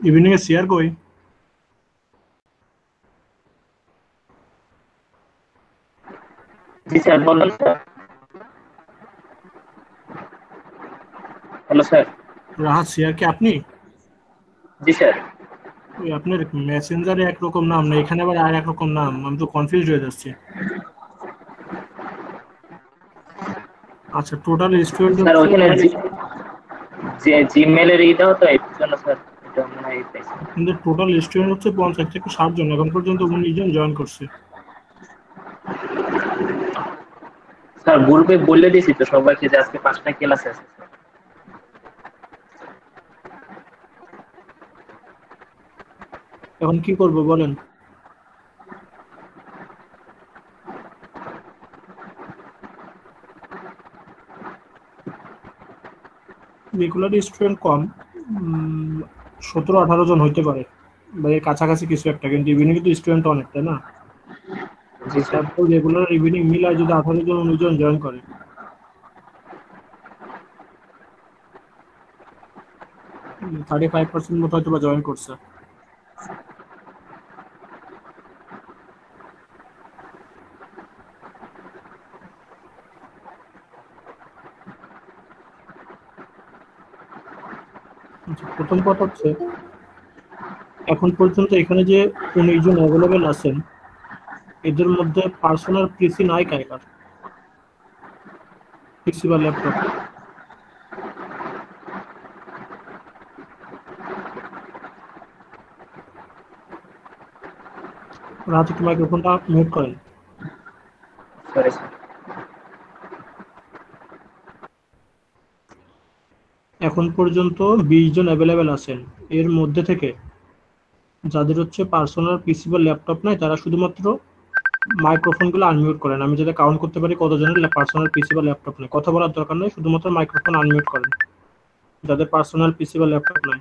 Evening এ share কই? জি sir, বলুন sir. Hello sir. Rahat share কি আপনি? জি স্যার। ওই আপনার মেসেঞ্জারে একরকম নাম না, এখানে আবার আর একরকম নাম, আমি তো কনফিউজ হয়ে যাচ্ছি। আচ্ছা, টোটাল স্টুডেন্ট স্যার হচ্ছে ওইখানে যে জিমেলের দাও তো এর জন্য স্যার, এটা মনে হয় পাইছি। আপনাদের টোটাল স্টুডেন্ট হচ্ছে 50 থেকে 60 জন, এখন পর্যন্ত 19 জন জয়েন করছে। স্যার গ্রুপে বলে দিয়েছি তো সবাইকে যে আজকে 5টা ক্লাস আছে। এখন কি করব বলেন? রেগুলার স্টুডেন্ট কম, 17-18 জন হইতে পারে বা এর কাছাকাছি কিছু একটা, কিন্তু ইভিনিং কিন্তু স্টুডেন্ট অনেক, তাই না? জি স্যার। তারপর রেগুলার ইভিনিং মিলায় যদি 18 জন 19 জন জয়েন করে, 35% মতো হয়তো বা জয়েন করছে। আচ্ছা, প্রথম কথা হচ্ছে এখন পর্যন্ত এখানে যে 19 জন অ্যাভেলেবেল আছেন, এদের মধ্যে পার্সোনাল পিসি নাই কার কার? পিসি বা ল্যাপটপ? রাত একটু মাইক্রোফোনটা মিউট করেন। Sorry sir. এখন পর্যন্ত 20 জন অ্যাভেলেবেল আছেন, এর মধ্যে থেকে যাদের হচ্ছে পার্সোনাল পিসি বা ল্যাপটপ নাই, তারা শুধুমাত্র মাইক্রোফোনগুলো আনমিউট করেন। আমি যাতে কাউন্ট করতে পারি কতজনের পার্সোনাল পিসি বা ল্যাপটপ নেই। কথা বলার দরকার নেই, শুধুমাত্র মাইক্রোফোন আনমিউট করেন যাদের পার্সোনাল পিসি বা ল্যাপটপ নাই।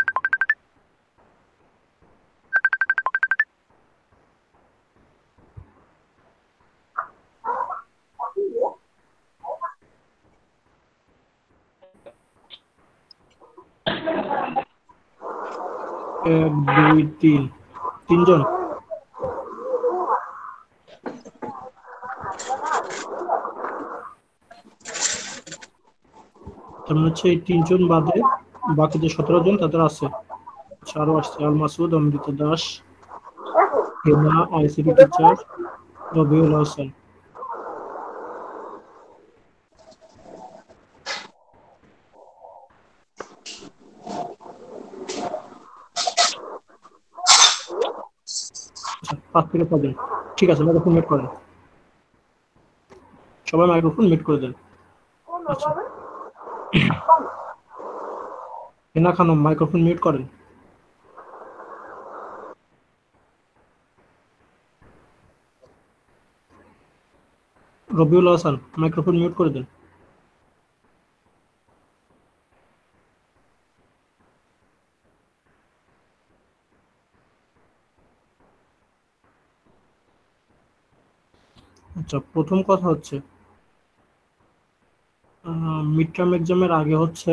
এক, দুই, তিন, তিনজন। তার মানে হচ্ছে এই তিনজন বাদে বাকি যে 17 জন তাদের আছে। আচ্ছা, আরো আসছে আল মাসুদ, অমৃতা দাস, হেনা, আইসিটি টিচার, রবিউল হাসান। আচ্ছা, 5 থেকে 6 জন। ঠিক আছে, মাইক্রোফোন মিউট করেন, সবাই মাইক্রোফোন মিউট করে দেন। আচ্ছা, হেনা খানম মাইক্রোফোন মিউট করেন। রবিউল হাসান মাইক্রোফোন মিউট করে দেন। আচ্ছা, প্রথম কথা হচ্ছে মিড টার্ম এক্সামের আগে হচ্ছে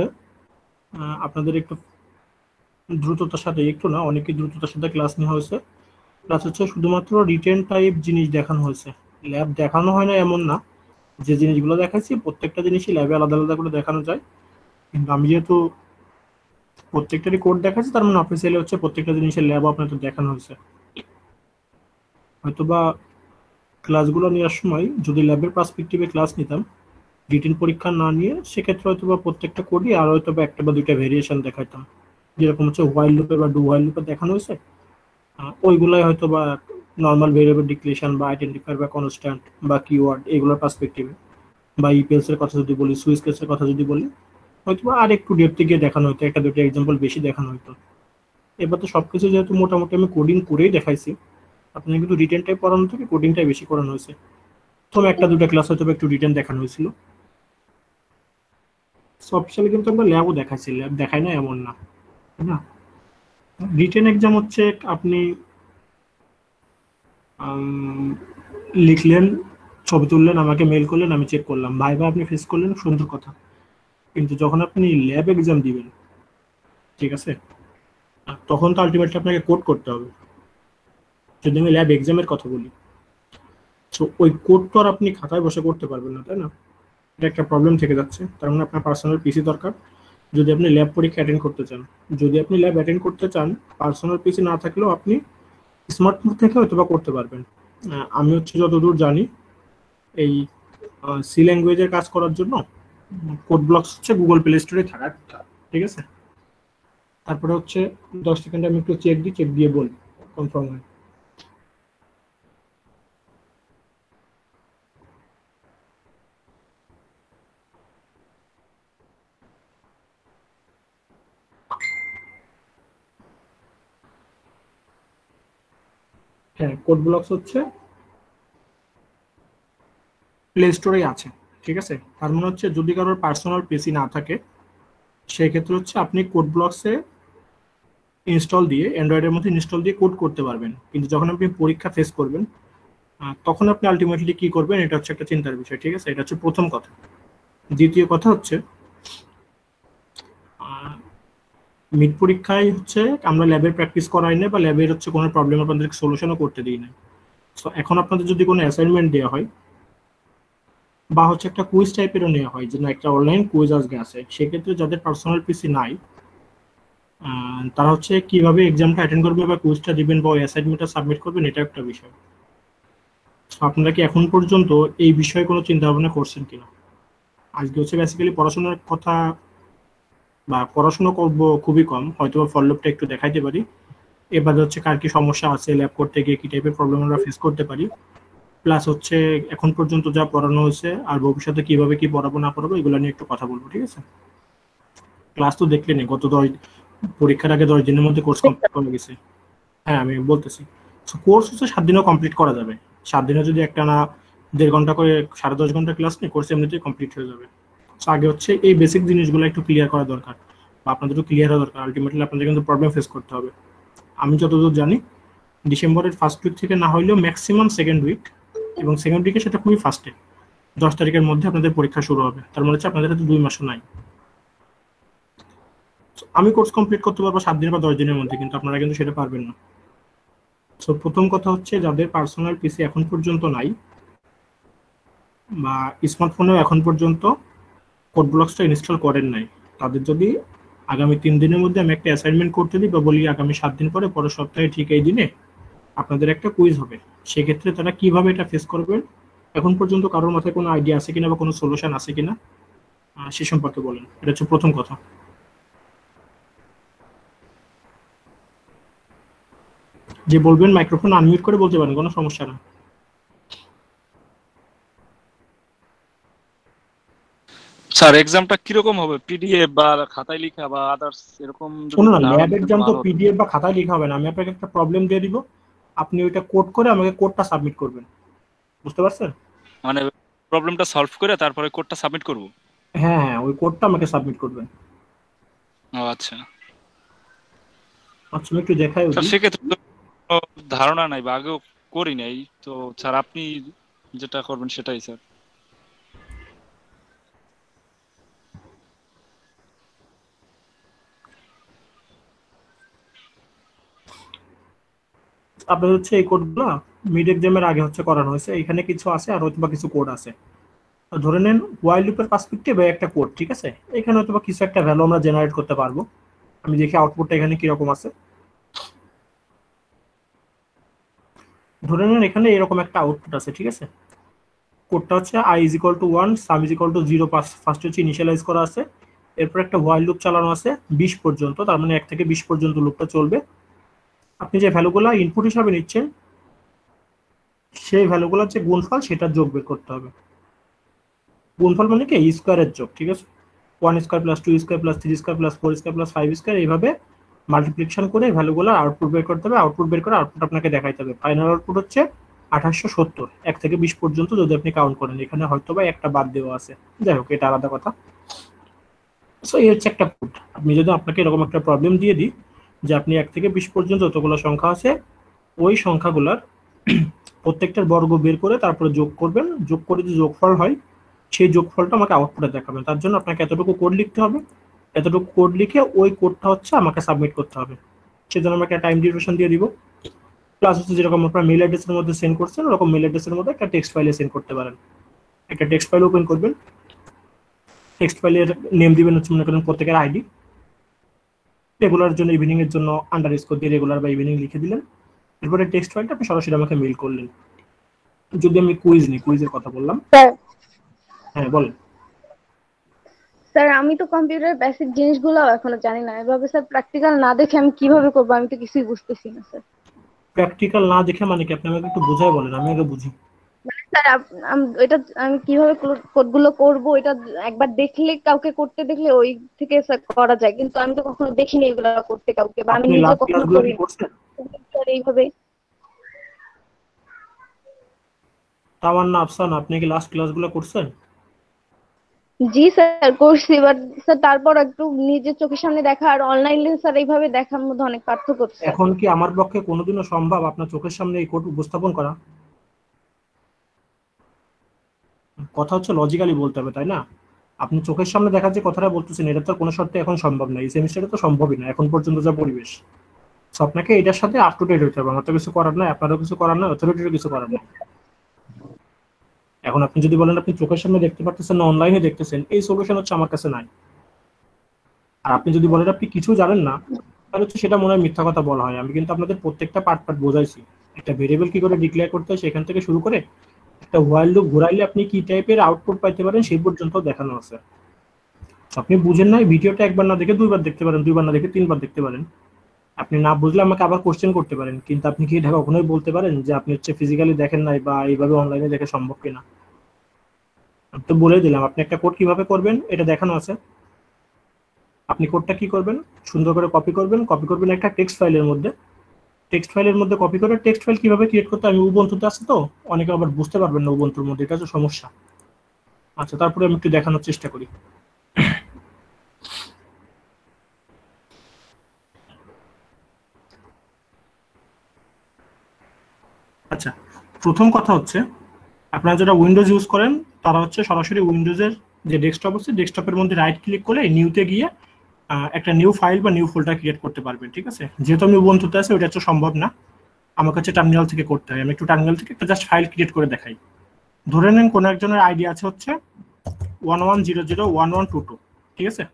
আপনাদের একটু দ্রুততার সাথে, একটু না অনেকই দ্রুততার সাথে ক্লাস নেওয়া হয়েছে। প্লাস হচ্ছে শুধুমাত্র রিটেন টাইপ জিনিস দেখানো হয়েছে, ল্যাব দেখানো হয় না এমন না। যে জিনিসগুলো দেখাচ্ছি প্রত্যেকটা জিনিসই ল্যাবে আলাদা আলাদা করে দেখানো যায়, কিন্তু আমি যেহেতু প্রত্যেকটারই কোড দেখাচ্ছি, তার মানে অফিসিয়ালি হচ্ছে প্রত্যেকটা জিনিসের ল্যাব আপনাদের দেখানো হয়েছে। হয়তোবা ক্লাসগুলো নেওয়ার সময় যদি ল্যাবের পার্সপেক্টিভে ক্লাস নিতাম, রিটেন পরীক্ষা না নিয়ে, সেক্ষেত্রে হয়তো বা প্রত্যেকটা কোডই আর হয়তো বা একটা বা দুইটা ভেরিয়েশন দেখাইতাম। যেরকম হচ্ছে হোয়াইল লুপে বা ডু হোয়াইল লুপে দেখানো হয়েছে, ওইগুলাই হয়তো বা নর্মাল ভেরিয়েবল ডিক্লেরেশন বা আইডেন্টিফায়ার বা কনস্ট্যান্ট বা কিওয়ার্ড এগুলোর পার্সপেক্টিভে, বা ইপিএলস এর কথা যদি বলি, সুইচ কেসের কথা যদি বলি, হয়তো বা আর একটু ডেপথে গিয়ে দেখানো হতো, একটা দুটো এক্সাম্পল বেশি দেখানো হতো। এবার তো সবকিছু যেহেতু মোটামুটি আমি কোডিং করেই দেখাইছি, আপনার কিন্তু রিটেন টাইপ পড়ানো থেকে কোডিংটাই বেশি করানো হয়েছে। প্রথম একটা দুটো ক্লাস হয়তো বা একটু রিটেন দেখানো হয়েছিল। অফিসিয়ালি কিন্তু আমরা ল্যাবও দেখাচ্ছি, ল্যাব দেখাই না এমন না, তাই না? রিটেন এক্সাম হচ্ছে আপনি আম, লিখলেন, ছবি তুললেন, আমাকে মেল করলেন, আমি চেক করলাম, ভাইবা আপনি ফেস করলেন, সুন্দর কথা। কিন্তু যখন আপনি ল্যাব এক্সাম দিবেন, ঠিক আছে, তখন তো আলটিমেটলি আপনাকে কোড করতে হবে। যদি আমি ল্যাব এক্সামের কথা বলি, তো ওই কোড তো আর আপনি খাতায় বসে করতে পারবেন না, তাই না? এটা একটা প্রবলেম থেকে যাচ্ছে। তার মানে আপনার পার্সোনাল পিসি দরকার যদি আপনি ল্যাব পরীক্ষা অ্যাটেন্ড করতে চান। যদি আপনি ল্যাব অ্যাটেন্ড করতে চান, পার্সোনাল পিসি না থাকলেও আপনি স্মার্টফোন থেকে হয়তো বা করতে পারবেন। আমি হচ্ছে যতদূর জানি এই সি ল্যাঙ্গুয়েজের কাজ করার জন্য কোড ব্লকস হচ্ছে গুগল প্লে স্টোরে থাকার কথা, ঠিক আছে? তারপরে হচ্ছে 10 সেকেন্ড আমি একটু চেক দিই, চেক দিয়ে বলি কনফার্ম হয়। হ্যাঁ, কোড ব্লকস হচ্ছে প্লে স্টোরেই আছে, ঠিক আছে? তার মানে হচ্ছে যদি কারোর পার্সোনাল পিসি না থাকে, সেই ক্ষেত্রে হচ্ছে আপনি কোড ব্লকসে ইনস্টল দিয়ে, অ্যান্ড্রয়েডের মধ্যে ইনস্টল দিয়ে কোড করতে পারবেন। কিন্তু যখন আপনি পরীক্ষা ফেস করবেন, তখন আপনি আলটিমেটলি কি করবেন, এটা হচ্ছে একটা চিন্তার বিষয়, ঠিক আছে? এটা হচ্ছে প্রথম কথা। দ্বিতীয় কথা হচ্ছে মিড পরীক্ষায় হচ্ছে আমরা ল্যাবের প্র্যাকটিস করাই না, বা ল্যাবের হচ্ছে কোনো প্রবলেম আপনাদেরকে সলিউশনও করতে দিই না। সো এখন আপনাদের যদি কোনো অ্যাসাইনমেন্ট দেওয়া হয়, বা হচ্ছে একটা কুইজ টাইপেরও নেওয়া হয়, যে না একটা অনলাইন কুইজ আজকে আছে, সেক্ষেত্রে যাদের পার্সোনাল পিসি নাই, তারা হচ্ছে কিভাবে এক্সামটা অ্যাটেন্ড করবে বা কুইজটা দিবেন বা ওই অ্যাসাইনমেন্টটা সাবমিট করবেন, এটা একটা বিষয়। তো আপনারা কি এখন পর্যন্ত এই বিষয়ে কোনো চিন্তা ভাবনা করছেন কিনা? আজকে হচ্ছে বেসিক্যালি পড়াশোনার কথা, বা পড়াশোনা করবো খুবই কম, হয়তো ফলোআপটা একটু দেখাইতে পারি। এবারে হচ্ছে কার কি সমস্যা আছে, ল্যাব করতে গিয়ে কি টাইপের প্রবলেম আমরা ফেস করতে পারি, প্লাস হচ্ছে এখন পর্যন্ত যা পড়ানো হয়েছে আর ভবিষ্যতে কিভাবে কি পড়াবো না পড়াবো, এগুলো নিয়ে একটু কথা বলবো, ঠিক আছে? ক্লাস তো দেখলেনি, গত পরীক্ষার আগে 10 দিনের মধ্যে কোর্স কমপ্লিট করা গেছে। হ্যাঁ, আমি বলতেছি, কোর্স হচ্ছে 7 দিনেও কমপ্লিট করা যাবে। 7 দিনে যদি একটা না 1.5 ঘন্টা করে 10.5 ঘন্টা ক্লাস নিয়ে কোর্স এমনিতেই কমপ্লিট হয়ে যাবে। তো আগে হচ্ছে এই বেসিক জিনিসগুলো একটু ক্লিয়ার করা দরকার, বা আপনাদের একটু ক্লিয়ার হওয়া দরকার। আলটিমেটলি আপনাদের কিন্তু প্রবলেম ফেস করতে হবে। আমি যতদূর জানি ডিসেম্বরের ফার্স্ট উইক থেকে না হইলেও ম্যাক্সিমাম সেকেন্ড উইক, এবং সেকেন্ড উইকে সেটা খুবই ফাস্টে 10 তারিখের মধ্যে আপনাদের পরীক্ষা শুরু হবে। তার মানে হচ্ছে আপনাদের হাতে 2 মাসও নাই। আমি কোর্স কমপ্লিট করতে পারবো 7 দিন বা 10 দিনের মধ্যে, কিন্তু আপনারা কিন্তু সেটা পারবেন না। সো প্রথম কথা হচ্ছে যাদের পার্সোনাল পিসি এখন পর্যন্ত নাই, বা স্মার্টফোনেও এখন পর্যন্ত কোড ব্লকসটা ইনস্টল করেন নাই, তাদের যদি আগামী 3 দিনের মধ্যে আমি একটা অ্যাসাইনমেন্ট করতে দিই, বা বলি আগামী 7 দিন পরে, পরের সপ্তাহে ঠিক এই দিনে আপনাদের একটা কুইজ হবে, সেক্ষেত্রে তারা কিভাবে এটা ফেস করবেন, এখন পর্যন্ত কারোর মাথায় কোনো আইডিয়া আছে কিনা বা কোনো সলিউশন আছে কিনা, সে সম্পর্কে বলেন। এটা হচ্ছে প্রথম কথা। যে বলবেন মাইক্রোফোন আনমিউট করে বলতে পারেন, কোনো সমস্যা না। স্যার এক্সামটা কিরকম হবে, পিডিএফ বা খাতায় লেখা বা আদার্স এরকম যদি শুনুন না, ধারণা ল্যাব দিতেন এক্সাম তো ভালো হতো। পিডিএফ বা খাতায় লেখা হবে না। আমি আপনাকে একটা প্রবলেম দিয়ে দিব, আপনি ওইটা কোড করে আমাকে কোডটা সাবমিট করবেন। বুঝতে পারছেন? মানে প্রবলেমটা সলভ করে তারপরে কোডটা সাবমিট করব। হ্যাঁ হ্যাঁ, ওই কোডটা আমাকে সাবমিট করবেন। ও আচ্ছা আচ্ছা, আমি একটু দেখাই স্যার, দিই। সেক্ষেত্রে তো কোনো ধারণা নাই বা আগেও করি নাই, তো স্যার আপনি যেটা করবেন সেটাই স্যার। আপনার হচ্ছে এই কোডগুলো মিড এক্সামের আগে হচ্ছে করানো হয়েছে, এখানে কিছু আছে আর হয়তো বা কিছু কোড আছে। ধরে নেন ওয়াইল লুপের পার্সপেক্টিভে একটা কোড, ঠিক আছে? এখানে হয়তো বা কিছু একটা ভ্যালু আমরা জেনারেট করতে পারবো। আমি দেখি আউটপুটটা এখানে কিরকম আছে। ধরে নেন এখানে এরকম একটা আউটপুট আছে, ঠিক আছে? কোডটা হচ্ছে i is equal to 1, some is equal to 0, first হচ্ছে ইনিশিয়ালাইজ করা আছে। এরপর একটা ওয়াইল লুপ চালানো আছে 20 পর্যন্ত, তার মানে 1 থেকে 20 পর্যন্ত লুপটা চলবে। আপনি যে ভ্যালুগুলো ইনপুট হিসাবে নিচ্ছেন, সেই ভ্যালুগুলোর যে গুণফল সেটা যোগ বের করতে হবে। গুণফল মানে কি স্কোয়ারের যোগ, ঠিক আছে? 1 square plus 2 square plus 3 square plus 4 square plus 5 square, এইভাবে মাল্টিপ্লিকেশন করে ভ্যালুগুলো আউটপুট বের করতে হবে। আউটপুট বের করে আউটপুট আপনাকে দেখাইতে হবে। ফাইনাল আউটপুট হচ্ছে 2870, 1 থেকে 20 পর্যন্ত যদি আপনি কাউন্ট করেন। এখানে হয়তো বা একটা বাদ দেওয়া আছে, যাই হোক এটা আলাদা কথা। সো এই হচ্ছে একটা কোড। আপনি যদি আপনাকে এরকম একটা প্রবলেম দিয়ে দিই যে আপনি 1 থেকে 20 পর্যন্ত যতগুলো সংখ্যা আছে, ওই সংখ্যাগুলোর প্রত্যেকটার বর্গ বের করে তারপরে যোগ করবেন, যোগ করে যে যোগফল হয় সেই যোগফলটা আমাকে আউটপুটে দেখাবেন। তার জন্য আপনাকে এতটুকু কোড লিখতে হবে, এতটুকু কোড লিখে ওই কোডটা হচ্ছে আমাকে সাবমিট করতে হবে। সেজন্য আমরা একটা টাইম ডিউরেশন দিয়ে দিব। প্লাস হচ্ছে যেরকম আপনার মেল অ্যাড্রেসের মধ্যে সেন্ড করছেন ওরকম মেল অ্যাড্রেসের মধ্যে একটা টেক্সট ফাইলে সেন্ড করতে পারেন। একটা টেক্সট ফাইল ওপেন করবেন, টেক্সট ফাইলের নেম দিবেন হচ্ছে মনে করেন প্রত্যেকের আইডি, রেগুলার জন্য ইভিনিং এর জন্য আন্ডারস্কোর দিয়ে রেগুলার বা ইভিনিং লিখে দিলেন। এরপরে টেক্সট ফাইলটা আপনি সরাসরি আমাকে মেইল করলেন। যদি আমি কুইজ নিই, কুইজের কথা বললাম, স্যার হ্যাঁ বলেন। স্যার আমি তো কম্পিউটার বেসিক জিনিসগুলো এখনো জানি না, এভাবে স্যার প্র্যাকটিক্যাল না দেখে আমি কিভাবে করবো, আমি তো কিছুই বুঝতেছি না স্যার। প্র্যাকটিক্যাল না দেখে মানে কি? আপনি আমাকে একটু বুঝাই বলেন, আমি আগে বুঝি। স্যার এটা আমি কিভাবে কোডগুলো করব, এটা একবার দেখলে, কাউকে করতে দেখলে ওই থেকে স্যার করা যায়, কিন্তু আমি তো কখনো দেখিনি এগুলো করতে কাউকে, বা আমি আপনি নিজে লাস্ট কখনো ক্লাসগুলো করি কি করছেন? স্যার এইভাবে। তামান্না, আফসান, আপনি কি লাস্ট ক্লাসগুলো করছেন? জি স্যার করছি, বাট স্যার তারপর একটু নিজের চোখের সামনে দেখা আর অনলাইনে স্যার এইভাবে দেখার মধ্যে অনেক পার্থক্য স্যার। এখন কি আমার পক্ষে কোনোদিনও সম্ভব আপনার চোখের সামনে এই কোড উপস্থাপন করা? কথা হচ্ছে লজিক্যালি বলতে হবে, তাই না? আপনি চোখের সামনে দেখার যে কথাটা বলতেছেন এটা তো কোনো শর্তে এখন সম্ভব না, এই সেমিস্টারে তো সম্ভবই না এখন পর্যন্ত যা পরিবেশ। তো আপনাকে এটার সাথে আপ টু ডেট হতে হবে, আমার তো কিছু করার নাই, আপনারও কিছু করার নাই, অথরিটিরও কিছু করার নাই। এখন আপনি যদি বলেন আপনি চোখের সামনে দেখতে পারতেছেন না, অনলাইনে দেখতেছেন, এই সলিউশন হচ্ছে আমার কাছে নাই। আর আপনি যদি বলেন আপনি কিছু জানেন না, তাহলে হচ্ছে সেটা মনে হয় মিথ্যা কথা বলা হয়। আমি কিন্তু আপনাদের প্রত্যেকটা পার্ট পার্ট বোঝাইছি, একটা ভেরিয়েবল কি করে ডিক্লেয়ার করতে হয় সেখান থেকে শুরু করে একটা হোয়াইল লুপ ঘুরাইলে আপনি কি টাইপের আউটপুট পাইতে পারেন সেই পর্যন্ত দেখানো আছে। আপনি বুঝেন না, ভিডিওটা একবার না দেখে দুইবার দেখতে পারেন, দুইবার না দেখে তিনবার দেখতে পারেন। আপনি না বুঝলে আমাকে আবার কোশ্চেন করতে পারেন, কিন্তু আপনি কি এটা কখনোই বলতে পারেন যে আপনি হচ্ছে ফিজিক্যালি দেখেন নাই বা এইভাবে অনলাইনে দেখে সম্ভব কিনা? আমি তো বলে দিলাম আপনি একটা কোড কিভাবে করবেন এটা দেখানো আছে। আপনি কোডটা কি করবেন, সুন্দর করে কপি করবেন, কপি করবেন একটা টেক্সট ফাইলের মধ্যে, টেক্সট ফাইলের মধ্যে কপি করে টেক্সট ফাইল কিভাবে ক্রিয়েট করতে আমি উবুন্টুতে আছে তো অনেকে আবার বুঝতে পারবেন না উবুন্টুর মধ্যে, এটা হচ্ছে সমস্যা। আচ্ছা তারপরে আমি একটু দেখানোর চেষ্টা করি। আচ্ছা, প্রথম কথা হচ্ছে আপনারা যারা উইন্ডোজ ইউজ করেন তারা হচ্ছে সরাসরি উইন্ডোজের যে ডেস্কটপ আছে ডেস্কটপের মধ্যে রাইট ক্লিক করে নিউতে গিয়ে একটা নিউ ফাইল বা নিউ ফোল্ডার ক্রিয়েট করতে পারবেন, ঠিক আছে? যেহেতু আমি উবুন্টুতে আছে ওটা হচ্ছে সম্ভব না, আমার কাছে টার্মিনাল থেকে করতে হয়। আমি একটু টার্মিনাল থেকে একটা জাস্ট ফাইল ক্রিয়েট করে দেখাই। ধরে নেন কোনো একজনের আইডি আছে হচ্ছে 11001122, ঠিক আছে?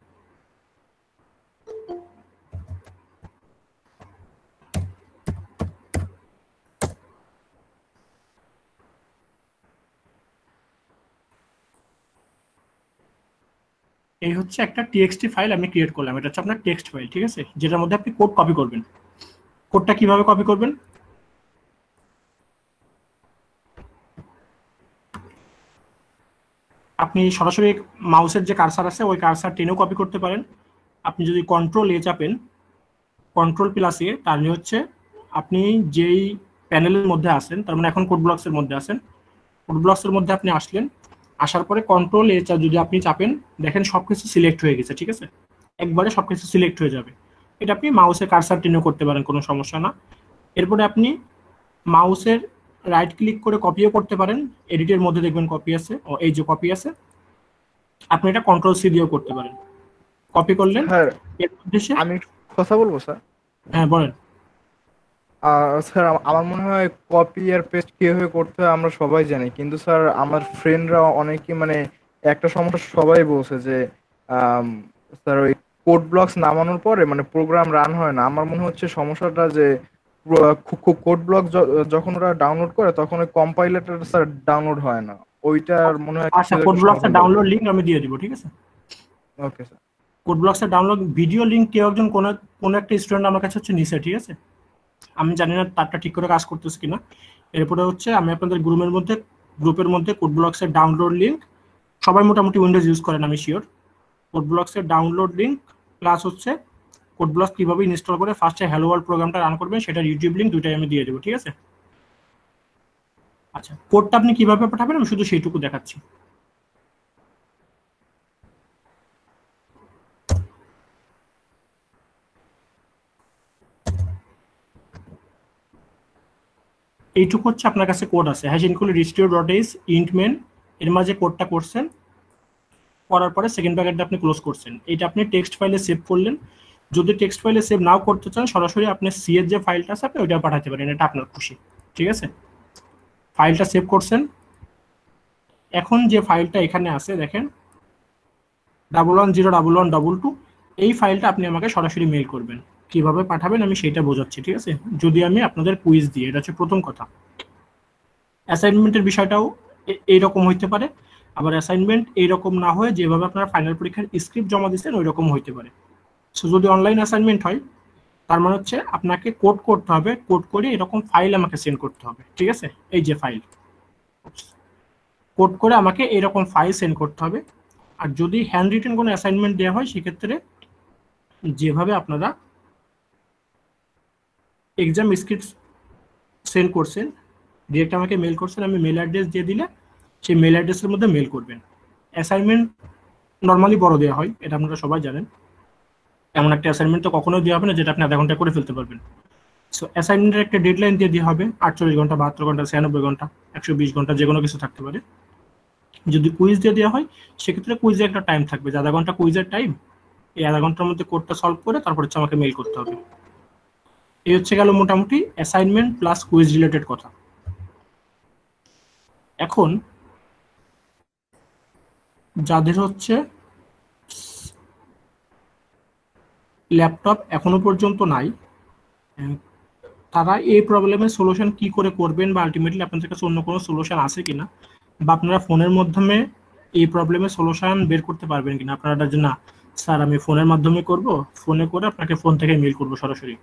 এই হচ্ছে একটা টিএক্সটি ফাইল আমি ক্রিয়েট করলাম, এটা হচ্ছে আপনার টেক্সট ফাইল, ঠিক আছে? যেটার মধ্যে আপনি কোড কপি করবেন। কোডটা কিভাবে কপি করবেন? আপনি সরাসরি মাউসের যে কার্সার আছে ওই কার্সার টেনেও কপি করতে পারেন। আপনি যদি কন্ট্রোল এ চাপেন, কন্ট্রোল প্লাস এ, তাহলে হচ্ছে আপনি যেই প্যানেলের মধ্যে আছেন, তার মানে এখন কোড ব্লকসের মধ্যে আছেন, কোড ব্লকসের মধ্যে আপনি আসলেন, আসার পরে কন্ট্রোল এ যদি আপনি চাপেন দেখেন সবকিছু সিলেক্ট হয়ে গেছে, ঠিক আছে? একবারে সবকিছু সিলেক্ট হয়ে যাবে। এটা আপনি মাউসের কার্সার টেনেও করতে পারেন, কোনো সমস্যা না। এরপরে আপনি মাউসের রাইট ক্লিক করে কপিও করতে পারেন, এডিটের মধ্যে দেখবেন কপি আছে, ও এই যে কপি আছে, আপনি এটা কন্ট্রোল সি দিয়েও করতে পারেন। কপি করলেন, স্যার এর উদ্দেশ্যে আমি একটু কথা বলবো স্যার। হ্যাঁ বলেন। স্যার আমার মনে হয় কপি আর পেস্ট কিভাবে করতে হয় আমরা সবাই জানি, কিন্তু স্যার আমার ফ্রেন্ডরা অনেকে মানে একটা সমস্যা সবাই বলছে যে স্যার ওই কোড ব্লকস নামানোর পরে মানে প্রোগ্রাম রান হয় না। আমার মনে হচ্ছে সমস্যাটা যে কোড ব্লক যখন ওরা ডাউনলোড করে তখন ওই কম্পাইলারটা স্যার ডাউনলোড হয় না, ওইটার মনে হয় আচ্ছা, কোড ব্লকসের ডাউনলোড লিংক আমি দিয়ে দিব, ঠিক আছে? Okay sir. কোড ব্লকসের ডাউনলোড ভিডিও লিংক কেউ একজন কোন একটা স্টুডেন্ট আমার কাছে হচ্ছে নিছে, ঠিক আছে? আমি জানি না তারটা ঠিক করে কাজ করতেছে কিনা। এরপরে হচ্ছে আমি আপনাদের গ্রুপের মধ্যে কোড ব্লকসের ডাউনলোড লিংক, সবাই মোটামুটি উইন্ডোজ ইউজ করেন আমি শিওর, কোড ব্লকসের ডাউনলোড লিংক প্লাস হচ্ছে কোড ব্লকস কিভাবে ইনস্টল করে ফার্স্টে হ্যালো ওয়ার্ল্ড প্রোগ্রামটা রান করবেন সেটা ইউটিউব লিংক দুইটাই আমি দিয়ে দেবো, ঠিক আছে? আচ্ছা, কোডটা আপনি কিভাবে পাঠাবেন আমি শুধু সেইটুকু দেখাচ্ছি। এইটুকু হচ্ছে আপনার কাছে কোড আছে, hash include restore dot is int main, এর মাঝে কোডটা করছেন, করার পরে সেকেন্ড ব্র্যাকেটটা আপনি ক্লোজ করছেন, এটা আপনি টেক্সট ফাইলে সেভ করলেন। যদি টেক্সট ফাইলে সেভ নাও করতে চান, সরাসরি আপনি সি এর যে ফাইলটা আছে আপনি ওইটা পাঠাতে পারেন, এটা আপনার খুশি। ঠিক আছে, ফাইলটা সেভ করছেন। এখন যে ফাইলটা এখানে আছে দেখেন 110112, এই ফাইলটা আপনি আমাকে সরাসরি মেইল করবেন। কিভাবে পাঠাবেন আমি সেটা বোঝাচ্ছি। ঠিক আছে, যদি আমি আপনাদের কুইজ দিই, এটা হচ্ছে প্রথম কথা। অ্যাসাইনমেন্টের বিষয়টাও এইরকম হইতে পারে, আবার অ্যাসাইনমেন্ট এইরকম না হয়ে যেভাবে আপনারা ফাইনাল পরীক্ষার স্ক্রিপ্ট জমা দিচ্ছেন ওই রকম হইতে পারে। সো যদি অনলাইন অ্যাসাইনমেন্ট হয় তার মানে হচ্ছে আপনাকে কোড করতে হবে, কোড করে এরকম ফাইল আমাকে সেন্ড করতে হবে। ঠিক আছে, এই যে ফাইল কোড করে আমাকে এরকম ফাইল সেন্ড করতে হবে। আর যদি হ্যান্ড রিটেন কোনো অ্যাসাইনমেন্ট দেওয়া হয় সেক্ষেত্রে যেভাবে আপনারা এক্সাম স্ক্রিপ্ট সেন্ড করছেন, ডিরেক্ট আমাকে মেল করছেন, আমি মেল অ্যাড্রেস দিয়ে দিলে সেই মেল অ্যাড্রেসের মধ্যে মেল করবেন। অ্যাসাইনমেন্ট নর্মালি বড় দেওয়া হয়, এটা আপনারা সবাই জানেন। এমন একটা অ্যাসাইনমেন্ট তো কখনোই দেওয়া হবে না যেটা আপনি আধা ঘন্টা করে ফেলতে পারবেন। সো অ্যাসাইনমেন্টের একটা ডেডলাইন দিয়ে দেওয়া হবে, 48 ঘন্টা, 72 ঘন্টা, 96 ঘন্টা, 120 ঘন্টা, যে কোনো কিছু থাকতে পারে। যদি কুইজ দিয়ে দেওয়া হয় সেক্ষেত্রে কুইজে একটা টাইম থাকবে, যে আধা ঘন্টা কুইজের টাইম, এই আধা ঘন্টার মধ্যে কোডটা সলভ করে তারপর হচ্ছে আমাকে মেল করতে হবে। এই হচ্ছে গেল মোটামুটি অ্যাসাইনমেন্ট প্লাস কুইজ রিলেটেড কথা। এখন যাদের হচ্ছে ল্যাপটপ এখনো পর্যন্ত নাই, তারা এই প্রবলেমের সলিউশন কি করে করবেন, বা আলটিমেটলি আপনাদের কাছে অন্য কোনো সলিউশন আছে কিনা, বা আপনারা ফোনের মাধ্যমে এই প্রবলেমের সলিউশন বের করতে পারবেন কিনা। আপনারা যে না স্যার আমি ফোনের মাধ্যমে করব, ফোনে করে আপনাকে ফোন থেকে মেল করব সরাসরি,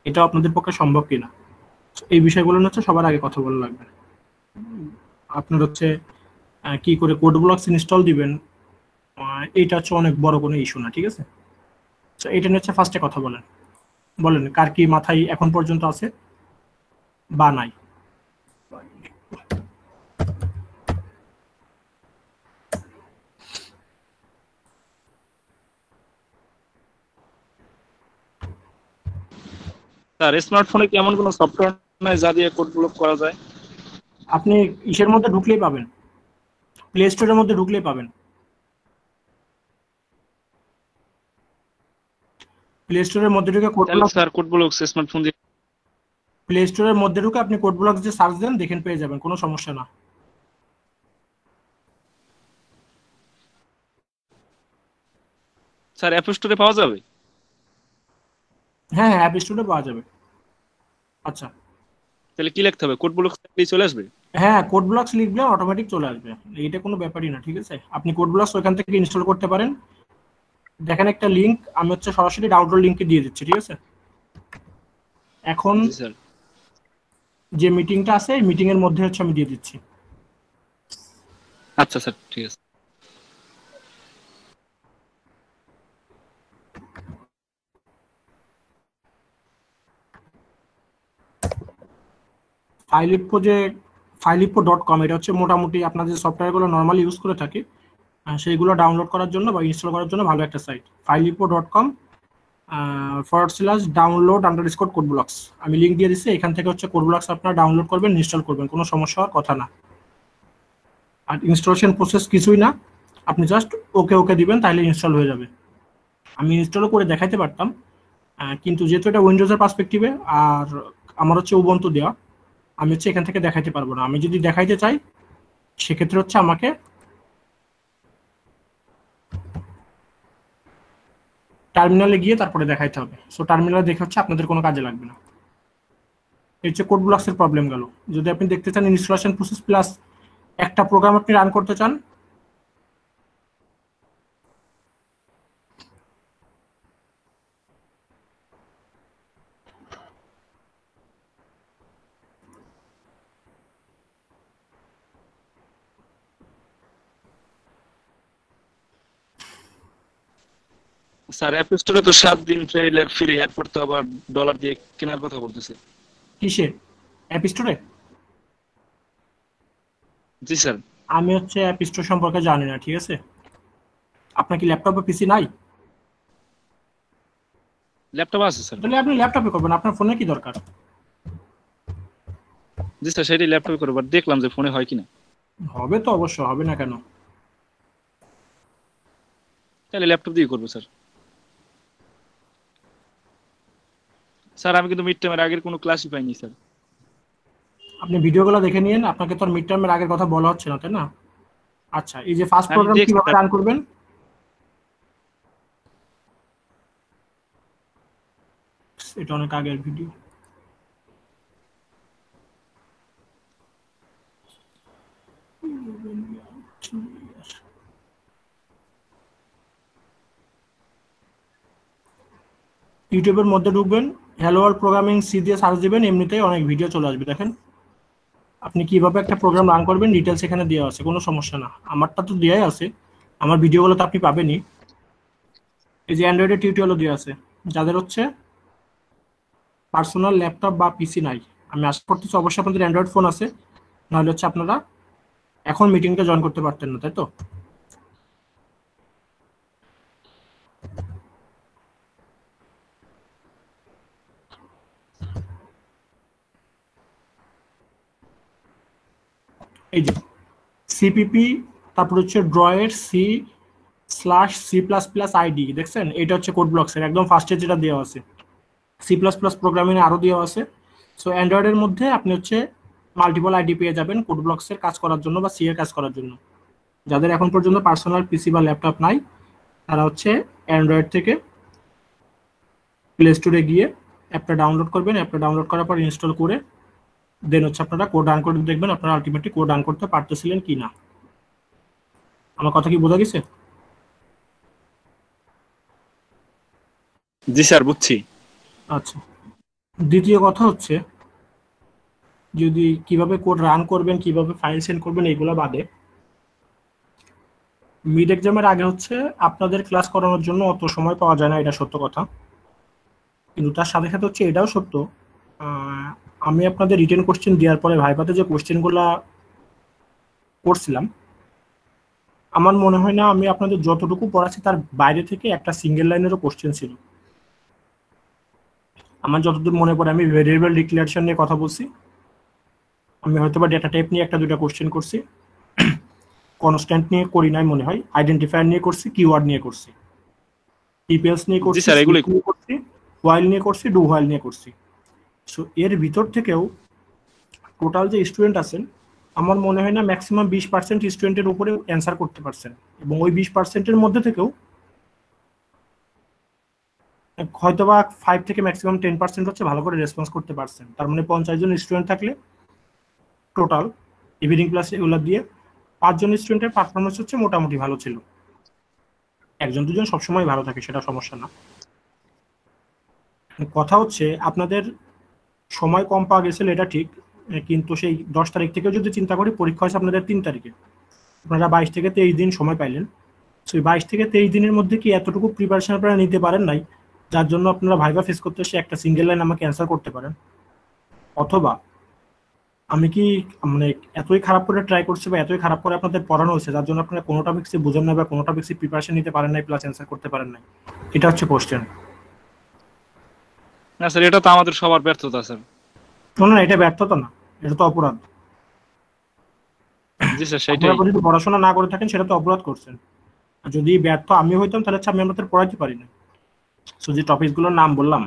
এটা আপনাদের পক্ষে সম্ভব কিনা, এই বিষয়গুলো হচ্ছে সবার আগে কথা বলা লাগবে। আপনার হচ্ছে কি করে কোড ব্লকস ইনস্টল দিবেন, এইটা হচ্ছে অনেক বড় কোনো ইস্যু না। ঠিক আছে, তো এটা নিয়ে হচ্ছে ফার্স্টে কথা বলেন, বলেন কার কি মাথায় এখন পর্যন্ত আছে বা নাই। স্যার স্মার্টফোনে কি এমন কোনো সফটওয়্যার নাই যা দিয়ে কোড ব্লক করা যায়? আপনি ইসের মধ্যে ঢুকলেই পাবেন, প্লে স্টোরের মধ্যে ঢুকলেই পাবেন। প্লে স্টোরের মধ্যে ঢুকে কোড তাহলে block, sir code block smartphone দিয়ে প্লে স্টোরের মধ্যে ঢুকে আপনি কোড ব্লক যে সার্চ দেন দেখেন পেয়ে যাবেন, কোনো সমস্যা না। স্যার অ্যাপ স্টোরে পাওয়া যাবে? হ্যাঁ হ্যাঁ, অ্যাপ স্টোরে পাওয়া যাবে। আচ্ছা, তাহলে কি লিখতে হবে? কোড ব্লক দিয়ে চলে আসবে? হ্যাঁ কোড ব্লকস লিখলে অটোমেটিক চলে আসবে, এটা কোনো ব্যাপারই না। ঠিক আছে, আপনি কোড ব্লকস ওইখান থেকে ইনস্টল করতে পারেন। দেখেন একটা লিংক আমি হচ্ছে সরাসরি ডাউনলোড লিংকে দিয়ে দিচ্ছি। ঠিক আছে, এখন জি স্যার। যে মিটিংটা আছে এই মিটিং এর মধ্যে হচ্ছে আমি দিয়ে দিচ্ছি। আচ্ছা স্যার, ঠিক আছে। ফাইলিপো.com, এটা হচ্ছে মোটামুটি আপনার যে সফটওয়্যারগুলো নর্মালি ইউজ করে থাকে সেইগুলো ডাউনলোড করার জন্য বা ইনস্টল করার জন্য ভালো একটা সাইট। ফাইলিপো.com /download_code কোড ব্লকস, আমি লিঙ্ক দিয়ে দিচ্ছি। এখান থেকে হচ্ছে কোড ব্লকস আপনারা ডাউনলোড করবেন, ইনস্টল করবেন, কোনো সমস্যা হওয়ার কথা না। আর ইনস্টলেশন প্রসেস কিছুই না, আপনি জাস্ট ওকে ওকে দিবেন তাহলে ইনস্টল হয়ে যাবে। আমি ইনস্টলও করে দেখাইতে পারতাম, কিন্তু যেহেতু এটা উইন্ডোজের পার্সপেক্টিভে আর আমার হচ্ছে উবুন্টু দেওয়া, আমি হচ্ছে এখান থেকে দেখাইতে পারবো না। আমি যদি দেখাইতে চাই সেক্ষেত্রে হচ্ছে আমাকে টার্মিনালে গিয়ে তারপরে দেখাইতে হবে। সো টার্মিনালে দেখে হচ্ছে আপনাদের কোনো কাজে লাগবে না। এই হচ্ছে কোড ব্লকসের প্রবলেম গেল। যদি আপনি দেখতে চান ইনস্টলেশন প্রসেস প্লাস একটা প্রোগ্রাম আপনি রান করতে চান, স্যার অ্যাপ স্টোরে তো 7 দিন ট্রায়াল ফ্রি, এরপর তো আবার ডলার দিয়ে কেনার কথা বলতেছে। কিসে? অ্যাপ স্টোরে? জি স্যার। আমি হচ্ছে অ্যাপ স্টোর সম্পর্কে জানি না। ঠিক আছে, আপনার কি ল্যাপটপ বা পিসি নাই? ল্যাপটপ আছে স্যার। তাহলে আপনি ল্যাপটপে করবেন, আপনার ফোনে কি দরকার? জি স্যার, সেটাই ল্যাপটপে করবো, বাট দেখলাম যে ফোনে হয় কিনা। হবে তো, অবশ্য হবে না কেন। তাহলে ল্যাপটপ দিয়ে করবো স্যার। স্যার আমি কিন্তু মিড টার্মের আগের কোনো ক্লাসই পাইনি স্যার। আপনি ভিডিওগুলো দেখে নিয়েন, আপনাকে তো মিড টার্মের আগের কথা বলা হচ্ছে না, তাই না? আচ্ছা, এই যে ফার্স্ট আমি প্রোগ্রাম দেখছি কিভাবে স্যার। রান করবেন, এটা অনেক আগের ভিডিও। ইউটিউবের মধ্যে ঢুকবেন, হ্যালো ওয়ার্ল্ড প্রোগ্রামিং সি দিয়ে সার্চ দিবেন, এমনিতেই অনেক ভিডিও চলে আসবে। দেখেন আপনি কিভাবে একটা প্রোগ্রাম রান করবেন ডিটেলস এখানে দেওয়া আছে, কোনো সমস্যা না। আমারটা তো দেওয়াই আছে, আমার ভিডিওগুলো তো আপনি পাবেনই। এই যে অ্যান্ড্রয়েডের টিউটোরিয়ালও দেওয়া আছে, যাদের হচ্ছে পার্সোনাল ল্যাপটপ বা পিসি নাই, আমি আশা করতেছি অবশ্যই আপনাদের অ্যান্ড্রয়েড ফোন আছে, নাহলে হচ্ছে আপনারা এখন মিটিংটা জয়েন করতে পারতেন না, তাই তো? এই যে সিপিপি, তারপর হচ্ছে ড্রয়ের C/C++ID, দেখছেন? এটা হচ্ছে কোড ব্লকসের একদম ফার্স্টে যেটা দেওয়া আছে। C++ প্রোগ্রামিং আরও দেওয়া আছে। সো অ্যান্ড্রয়েডের মধ্যে আপনি হচ্ছে মাল্টিপল আইডি পেয়ে যাবেন কোড ব্লকসের কাজ করার জন্য বা সি এর কাজ করার জন্য। যাদের এখন পর্যন্ত পার্সোনাল পিসি বা ল্যাপটপ নাই, তারা হচ্ছে অ্যান্ড্রয়েড থেকে প্লে স্টোরে গিয়ে অ্যাপটা ডাউনলোড করবেন। অ্যাপটা ডাউনলোড করার পর ইনস্টল করে দেন হচ্ছে আপনারা কোড রান করে দেখবেন আপনারা আলটিমেটলি কোড রান করতে পারতেছিলেন কি না। আমার কথা কি বোঝা গেছে? জি স্যার, বুঝছি। আচ্ছা, দ্বিতীয় কথা হচ্ছে যদি কিভাবে কোড রান করবেন, কিভাবে ফাইল সেন্ড করবেন, এইগুলো বাদে মিড এক্সামের আগে হচ্ছে আপনাদের ক্লাস করানোর জন্য অত সময় পাওয়া যায় না, এটা সত্য কথা। কিন্তু তার সাথে সাথে হচ্ছে এটাও সত্য, আমি আপনাদের রিটেন কোশ্চেন দেওয়ার পরে ভাইভাতে যে কোশ্চেনগুলো করছিলাম, আমার মনে হয় না আমি আপনাদের যতটুকু পড়াচ্ছি তার বাইরে থেকে একটা সিঙ্গেল লাইনেরও কোশ্চেন ছিল। আমার যতদূর মনে পড়ে আমি ভেরিয়েবল ডিক্লারেশন নিয়ে কথা বলছি, আমি হয়তো বা ডেটা টাইপ নিয়ে একটা দুটা কোশ্চেন করছি, কনস্ট্যান্ট নিয়ে করি নাই মনে হয়, আইডেন্টিফায়ার নিয়ে করছি, কিওয়ার্ড নিয়ে করছি, ইপিএলস নিয়ে করছি, স্যার, এগুলোই করছি, হোয়াইল নিয়ে করছি, ডু হোয়াইল নিয়ে করছি। সো এর ভিতর থেকেও টোটাল যে স্টুডেন্ট আছেন আমার মনে হয় না ম্যাক্সিমাম 20% স্টুডেন্টের উপরে অ্যান্সার করতে পারছেন, এবং ওই 20%-এর মধ্যে থেকেও হয়তোবা 5 থেকে ম্যাক্সিমাম 10% হচ্ছে ভালো করে রেসপন্স করতে পারছেন। তার মানে 50 জন স্টুডেন্ট থাকলে টোটাল ইভিনিং ক্লাসে এগুলো দিয়ে 5 জন স্টুডেন্টের পারফরমেন্স হচ্ছে মোটামুটি ভালো ছিল। একজন দুজন সবসময় ভালো থাকে, সেটা সমস্যা না। কথা হচ্ছে আপনাদের সময় কম পাওয়া গেছিল, এটা ঠিক, কিন্তু সেই 10 তারিখ থেকে যদি চিন্তা করি, পরীক্ষা হয়েছে আপনাদের 3 তারিখে, আপনারা 22 থেকে 23 দিন সময় পাইলেন। সেই 22 থেকে 23 দিনের মধ্যে কি এতটুকু প্রিপারেশন আপনারা নিতে পারেন নাই যার জন্য আপনারা ভাইভা ফেস করতে এসে একটা সিঙ্গেল লাইন আমাকে অ্যান্সার করতে পারেন? অথবা আমি কি মানে এতই খারাপ করে ট্রাই করছি বা এতই খারাপ করে আপনাদের পড়ানো হয়েছে যার জন্য আপনারা কোনো টপিক্সে বুঝেন না বা কোনো টপিক্সে প্রিপারেশন নিতে পারেন নাই প্লাস অ্যান্সার করতে পারেন নাই? এটা হচ্ছে কোশ্চেন। না স্যার, এটা তো আমাদের সবার ব্যর্থতা স্যার। না, এটা ব্যর্থতা না, এটা তো অপরাধ। জি স্যার, সেটাই। আপনারা যদি পড়াশোনা না করে থাকেন সেটা তো অপরাধ করছেন। আর যদি ব্যর্থ আমি হইতাম তাহলে হচ্ছে আমি আপনাদের পড়াইতে পারি না। সো যে টপিকসগুলোর নাম বললাম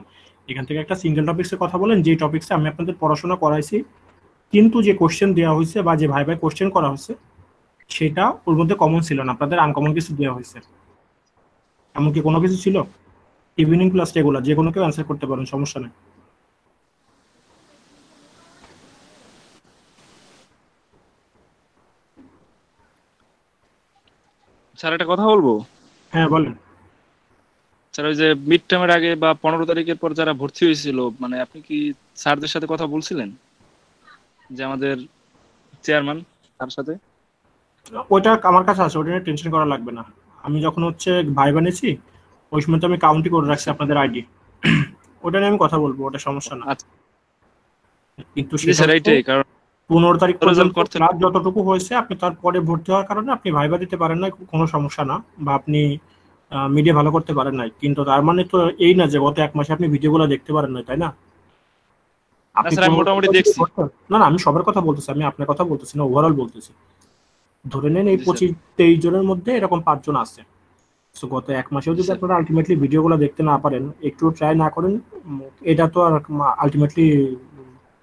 এখান থেকে একটা সিঙ্গেল টপিক্সের কথা বলেন, যে টপিক্সে আমি আপনাদের পড়াশোনা করাইছি, কিন্তু যে কোশ্চেন দেওয়া হয়েছে বা যে ভাই কোশ্চেন করা হয়েছে সেটা ওর মধ্যে কমন ছিল না, আপনাদের আনকমন কিছু দেওয়া হয়েছে। এমনকি কোনো কিছু ছিল? ইভিনিং ক্লাস রেগুলার যে কোনো কেউ অ্যান্সার করতে পারেন, সমস্যা নেই। স্যার একটা কথা বলবো? হ্যাঁ বলেন। স্যার ওই যে মিড টার্মের আগে বা 15 তারিখের পর যারা ভর্তি হয়েছিল, মানে আপনি কি স্যারদের সাথে কথা বলছিলেন, যে আমাদের চেয়ারম্যান তার সাথে? ওইটা আমার কাছে আছে, ওটা নিয়ে টেনশন করা লাগবে না। আমি যখন হচ্ছে ভাই বানিয়েছি ওই সময় তো আমি কাউন্টি করে রাখছি আপনাদের আইডি, ওটা নিয়ে আমি কথা বলবো, ওটা সমস্যা না। আচ্ছা কিন্তু জি স্যার, এইটাই কারণ 15 তারিখ পর্যন্ত করতে ক্লাস যতটুকু হয়েছে আপনি তারপরে ভর্তি হওয়ার কারণে আপনি ভাইবা দিতে পারেন না, কোনো সমস্যা না, বা আপনি মিডিয়া ভালো করতে পারেন নাই, কিন্তু তার মানে তো এই না যে গত 1 মাসে আপনি ভিডিওগুলো দেখতে পারেন না, তাই না? আপনি স্যার আমি মোটামুটি দেখছি। না না, আমি সবার কথা বলতেছি, আমি আপনার কথা বলতেছি না, ওভারঅল বলতেছি। ধরে নেন এই জি স্যার। 25-23 জনের মধ্যে এরকম 5 জন আছে সো গত 1 মাসেও যদি আপনারা আলটিমেটলি ভিডিওগুলো দেখতে না পারেন, একটু ট্রাই না করেন, এটা তো আর আলটিমেটলি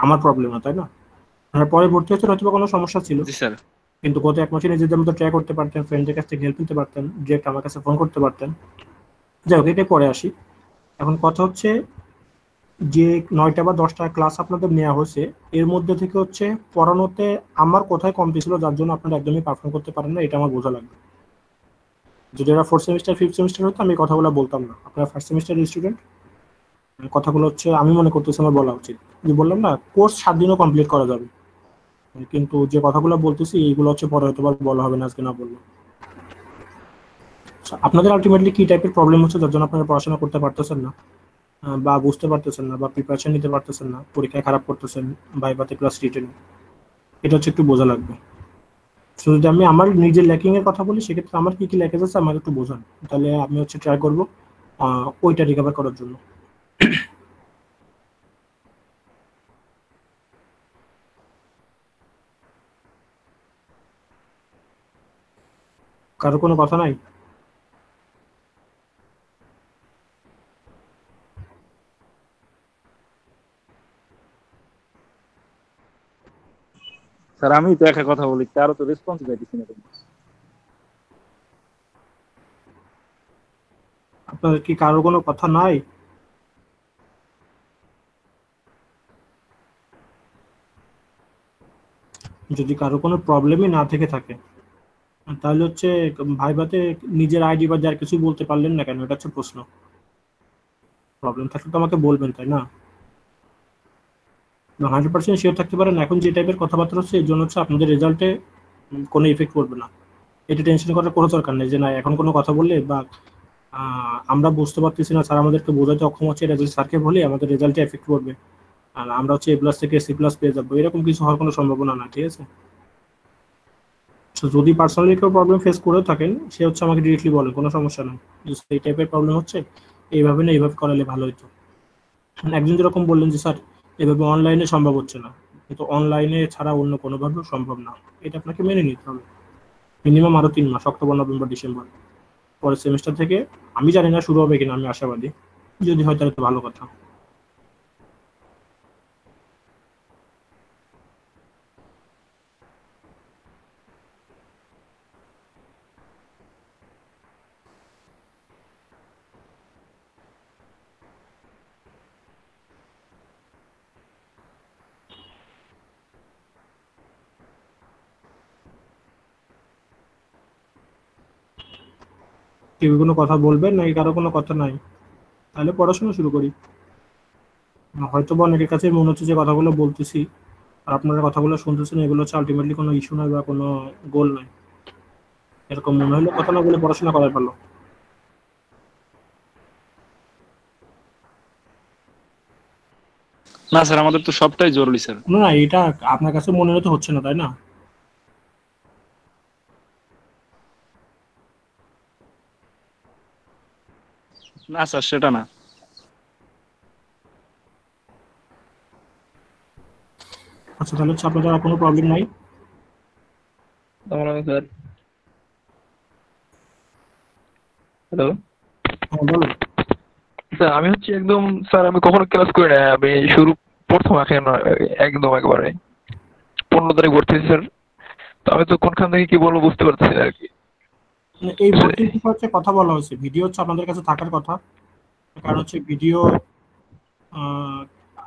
আমার প্রবলেম না, তাই না? আপনারা পরে ভর্তি হচ্ছেন হয়তো কোনো সমস্যা ছিল, জি স্যার। কিন্তু গত 1 মাসে নিজেদের মতো ট্রাই করতে পারতেন, ফ্রেন্ডদের কাছ থেকে হেল্প নিতে পারতেন, ডিরেক্ট আমার কাছে ফোন করতে পারতেন। যাই হোক, এটাই পরে আসি। এখন কথা হচ্ছে যে 9টা বা 10টা ক্লাস আপনাদের নেওয়া হয়েছে, এর মধ্যে থেকে হচ্ছে পড়ানোতে আমার কোথায় কমতি ছিল যার জন্য আপনারা একদমই পারফর্ম করতে পারেন না, এটা আমার বোঝা লাগবে। যদি এরা 4th সেমিস্টার 5th সেমিস্টার হতো আমি এই কথাগুলো বলতাম না। আপনারা 1st সেমিস্টারের স্টুডেন্ট, কথাগুলো হচ্ছে আমি মনে করতেছি আমার বলা উচিত। যে বললাম না, কোর্স 7 দিনও কমপ্লিট করা যাবে, কিন্তু যে কথাগুলো বলতেছি এইগুলো হচ্ছে পরে হয়তো বলা হবে না আজকে না বললে। আপনাদের আলটিমেটলি কি টাইপের প্রবলেম হচ্ছে যার জন্য আপনারা পড়াশোনা করতে পারতেছেন না, বা বুঝতে পারতেছেন না, বা প্রিপারেশন নিতে পারতেছেন না, পরীক্ষায় খারাপ করতেছেন, ভাইভাতে প্লাস রিটেন, এটা হচ্ছে একটু বোঝা লাগবে। তো যদি আমি আমার নিজের ল্যাকিং এর কথা বলি, সেক্ষেত্রে আমার কি কি ল্যাকেজ আছে আমার একটু বোঝান, তাহলে আমি হচ্ছে ট্রাই করবো ওইটা রিকভার করার জন্য। কারো কোনো কথা নাই? স্যার আমি তো একা কথা বলি, কারো তো রেসপন্স পাইতেছি না। আপনাদের কি কারো কোনো কথা নাই? যদি কারো কোনো প্রবলেমই না থেকে থাকে, তাহলে হচ্ছে ভাইভাতে নিজের আইডি বা যার কিছু বলতে পারলেন না কেন, এটা হচ্ছে প্রশ্ন। প্রবলেম থাকলে তো আমাকে বলবেন, তাই না? 100% শিওর থাকতে পারেন এখন যে টাইপের কথাবার্তা হচ্ছে এর জন্য হচ্ছে আপনাদের রেজাল্টে কোনো ইফেক্ট পড়বে না। এটা টেনশন করার কোনো দরকার নেই যে না এখন কোনো কথা বললে বা আমরা বুঝতে পারতেছি না, স্যার আমাদেরকে বোঝাতে অক্ষম হচ্ছে, এটা যদি স্যারকে বলি আমাদের রেজাল্টে এফেক্ট পড়বে আর আমরা হচ্ছে A+ থেকে C+ পেয়ে যাবো, এরকম কিছু হওয়ার কোনো সম্ভাবনা না, ঠিক আছে? তো যদি পার্সোনালি কেউ প্রবলেম ফেস করেও থাকেন, সে হচ্ছে আমাকে ডিরেক্টলি বলে, কোনো সমস্যা নেই, এই টাইপের প্রবলেম হচ্ছে, এইভাবে না এইভাবে করালে ভালো হতো। একজন যেরকম বললেন যে স্যার এভাবে অনলাইনে সম্ভব হচ্ছে না, কিন্তু অনলাইনে ছাড়া অন্য কোনোভাবেও সম্ভব না, এটা আপনাকে মেনে নিতে হবে। মিনিমাম আরো 3 মাস, অক্টোবর নভেম্বর ডিসেম্বর, পরের সেমিস্টার থেকে আমি জানি না শুরু হবে কিনা, আমি আশাবাদী, যদি হয় তাহলে তো ভালো কথা। কেউ কোনো কথা বলবেন নাকি কারো কোনো কথা নাই? তাহলে পড়াশোনা শুরু করি। হয়তো বা অনেকের কাছে মনে হচ্ছে যে কথাগুলো বলতেছি আর আপনারা কথাগুলো শুনতেছেন, এগুলো হচ্ছে আলটিমেটলি কোনো ইস্যু নয় বা কোনো গোল নয়, এরকম মনে হলে কথা না বলে পড়াশোনা করাই ভালো। না স্যার, আমাদের তো সবটাই জরুরি স্যার। না না, এটা আপনার কাছে মনে হতে হচ্ছে না, তাই না? না স্যার, সেটা না। আচ্ছা, তাহলে হচ্ছে আপনাদের আর কোনো প্রবলেম নাই? স্যার হ্যালো হ্যাঁ বলুন। স্যার, আমি হচ্ছে একদম স্যার আমি কখনো ক্লাস করি না, আমি শুরু প্রথম এখন একদম একবারে 15 তারিখ ভর্তি হয়েছি স্যার। তো আমি তো কোনখান থেকে কি বলবো বুঝতে পারছি না আর কি। মানে এই ভর্তির বিষয়ে হচ্ছে কথা বলা হয়েছে, ভিডিও হচ্ছে আপনাদের কাছে থাকার কথা, কারণ হচ্ছে ভিডিও